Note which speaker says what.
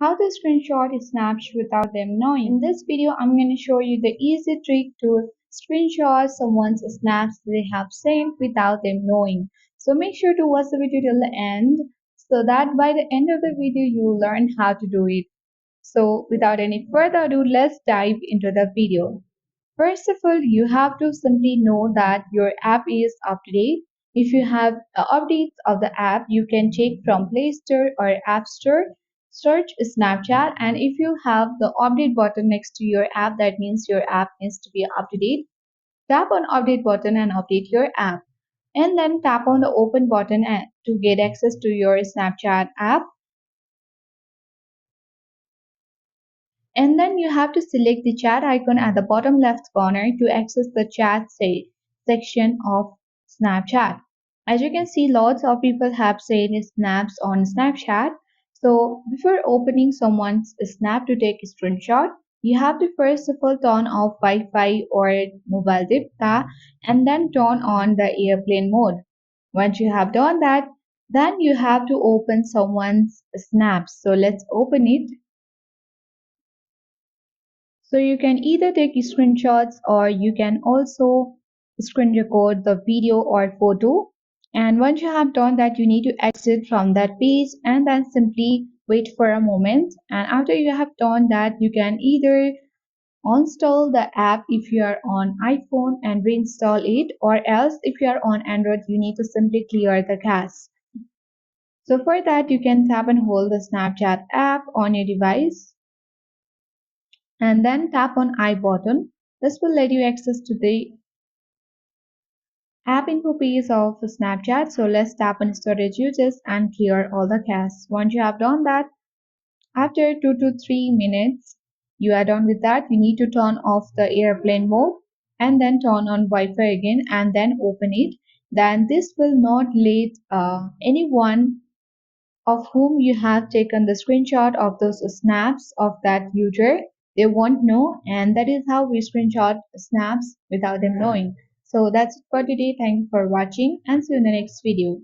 Speaker 1: how to screenshot snaps without them knowing. In this video, I'm going to show you the easy trick to screenshot someone's snaps they have sent without them knowing. So make sure to watch the video till the end so that by the end of the video you will learn how to do it. So without any further ado, let's dive into the video. First of all, you have to simply know that your app is up to date. If you have updates of the app, you can check from Play Store or App Store, search Snapchat, and if you have the update button next to your app, that means your app needs to be up to date. Tap on update button and update your app. And then tap on the open button to get access to your Snapchat app. And then you have to select the chat icon at the bottom left corner to access the chat section of Snapchat. As you can see, lots of people have sent snaps on Snapchat. So before opening someone's snap to take a screenshot, you have to first of all turn off Wi-Fi or mobile data and then turn on the airplane mode. Once you have done that, then you have to open someone's snaps. So let's open it. So you can either take screenshots or you can also screen record the video or photo. And once you have done that, you need to exit from that page and then simply wait for a moment. And after you have done that, you can either uninstall the app if you are on iPhone and reinstall it, or else if you are on Android, you need to simply clear the cache. So for that, you can tap and hold the Snapchat app on your device and then tap on I button. This will let you access to the app info page of Snapchat. So let's tap on storage users and clear all the cache. Once you have done that, after 2 to 3 minutes, you are done with that. You need to turn off the airplane mode and then turn on Wi-Fi again and then open it. Then this will not let anyone of whom you have taken the screenshot of those snaps of that user. They won't know, and that is how we screenshot snaps without them knowing. So that's it for today. Thank you for watching and see you in the next video.